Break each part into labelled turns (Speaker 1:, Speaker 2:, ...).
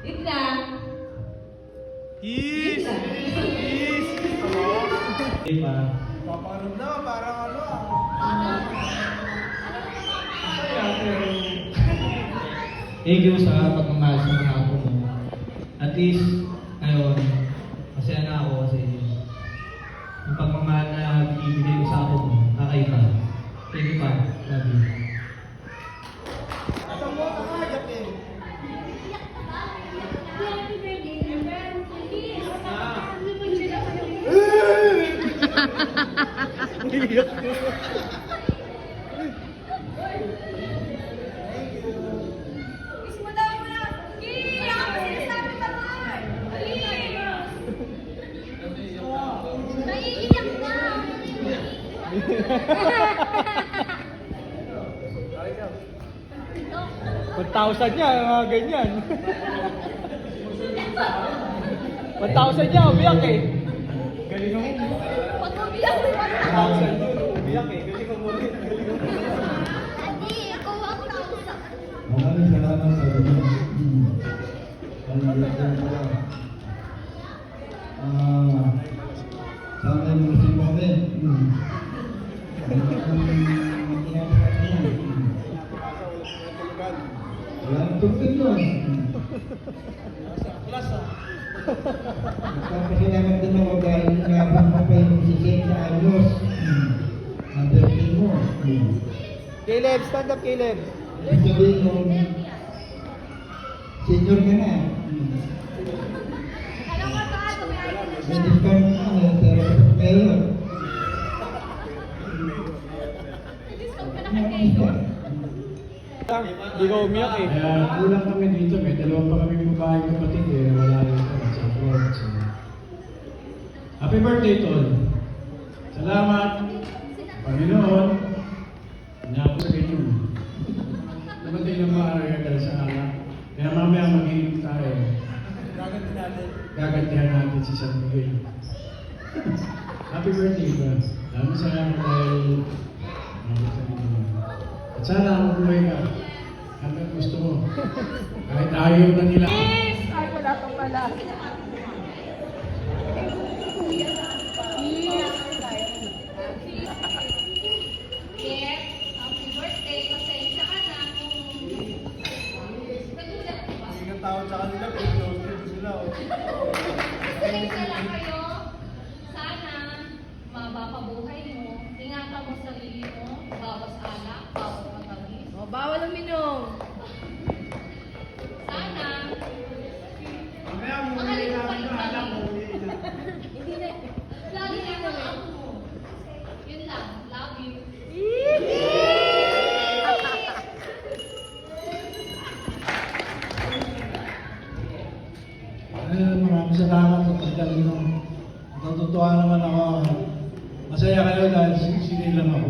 Speaker 1: Wait lang.
Speaker 2: Kiss! Kiss!
Speaker 3: Diba?
Speaker 2: Paparoon na, parang ano ah.
Speaker 3: Thank you sa pagmamahal sa mga apo mo. At least, ngayon, masaya na ako kasi yung pagmamahal na ibigay ko sa apo mo, kakaiba. Thank you pa. Love you.
Speaker 2: Asa mo ka nga, Jack eh.
Speaker 1: Naiiyak na!
Speaker 2: 1,000 niya, mga ganyan. 1,000 niya, umiyak eh. Galing mo.
Speaker 1: Pag mabiyak mo
Speaker 2: 1,000 yun, umiyak eh. Galing mo ulit.
Speaker 1: Adi, ako ang kausap.
Speaker 4: Maraming salamat sa inyo. Sana yung musim kami. Walang tugtog yun. Nagpapasalamat din ako dahil nabang pa pa yung sisig sa ayos. Nabertin mo.
Speaker 2: Caleb, stand up Caleb.
Speaker 4: Ibig sabihin yung senior ka na.
Speaker 1: Ano mo ito?
Speaker 4: May discount na ako, pero meron.
Speaker 1: Discount ka na kay Kayo.
Speaker 2: Hindi ka umiyak eh.
Speaker 3: Kaya kulang kami dito, may dalawa pa kami babae kapatid eh, wala rin kami sa abroad. So, happy birthday, Tol! Salamat, Panginoon, na ako sa ganyan. Namatay ng maaaragal sa anak. Kaya mamaya mag-iinit tayo. Gagantihan natin si San Miguel. Happy birthday, ba? Maraming salamat dahil sa inyo. At sana ako buhay ka. Hanggang gusto mo. Kahit ayaw na nila.
Speaker 1: Yes! Ay, wala pa pala. Yes, happy birthday. Pasensya ka na kung nagulat ka ba?
Speaker 2: Hindi ng tawad sa kanila, pero close dito sila.
Speaker 1: Pasensya lang kayo. Sana maba pa buhay mo. Ingatan mo sarili mo. Bawas alak, bawas matamis.
Speaker 5: Oh, bawal uminom.
Speaker 1: Sana
Speaker 2: Mamaya mo
Speaker 1: mahalin mo pa
Speaker 2: yung
Speaker 1: yung
Speaker 2: anak mo.
Speaker 1: Hindi na. Lagi na yung ako mo. Yun lang. Love you.
Speaker 3: Maraming salamat sa pagdalino. Natutuwa naman ako. Masaya kayo dahil sinilang ako.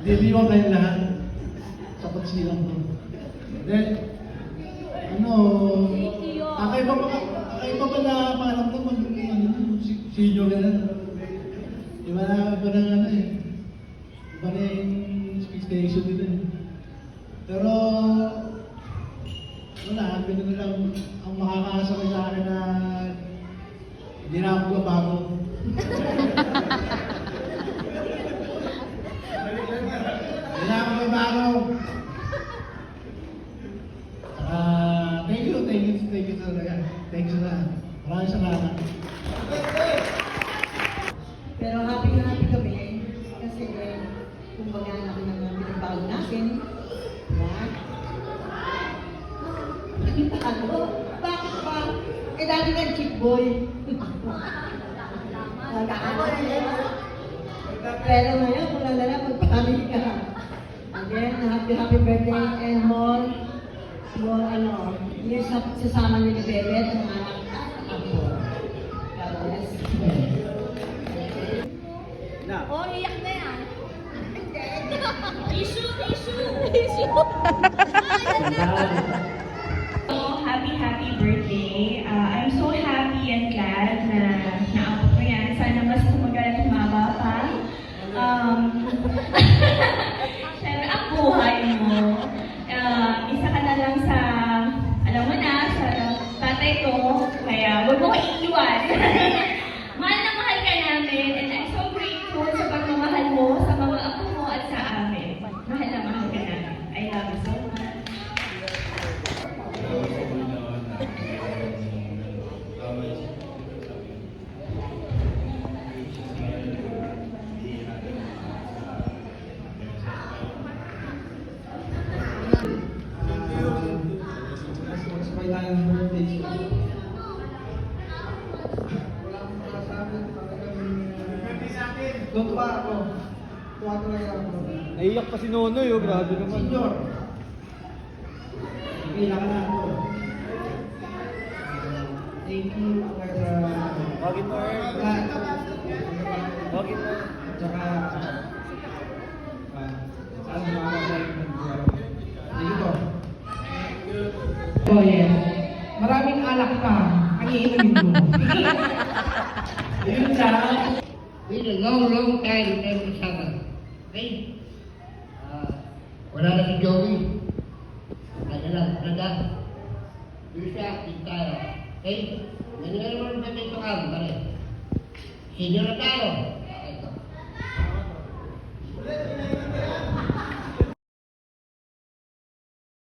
Speaker 3: Diliwan kayo lahat. Sapat silang ko. Then, ano, kakaiba pa na parang ko senior ka na. Iba na ano eh. Iba na yung expectation nila eh. Pero, wala, ganun lang ang makakasabi sa akin na hindi na ako babago. Hindi na ako babago. Thank you talaga. Thank you na. Maraming salamat.
Speaker 5: Pero happy na happy kami kasi kumbaga natin ang pinagbago natin. Yan. Ano? Bakit ba? Eh dati nga chick boy. Pero ngayon, kung lalala, magpamili ka. Again, happy birthday and more. More yung sasama niyo ni Bebe at mga anak at ako. God bless.
Speaker 1: Oh, iyak na yan. Issue!
Speaker 6: Happy birthday. I'm so happy and glad na naabot mo yan. Sana mas tumagal at humaba pa. Siyempre, ang buhay mo.
Speaker 4: Tuwa talaga ako.
Speaker 2: Naiyak pa si Nonoy, oh. Grabe naman.
Speaker 4: Senior. Bilang na ako. Thank you for
Speaker 2: Wagin mo,
Speaker 4: lahat.
Speaker 2: Wagin mo.
Speaker 4: Tsaka, saan makakasal dito. Oh yes. Maraming alak pa. Ang iinumin mo. Yun lang.
Speaker 7: Been a long, long time every summer. Okay? Wala na si Joey. Ano lang, nada. Yung siya, yung tayo. Okay? Ganyan na naman ba dito kami, pare? Senior na tayo. Ito.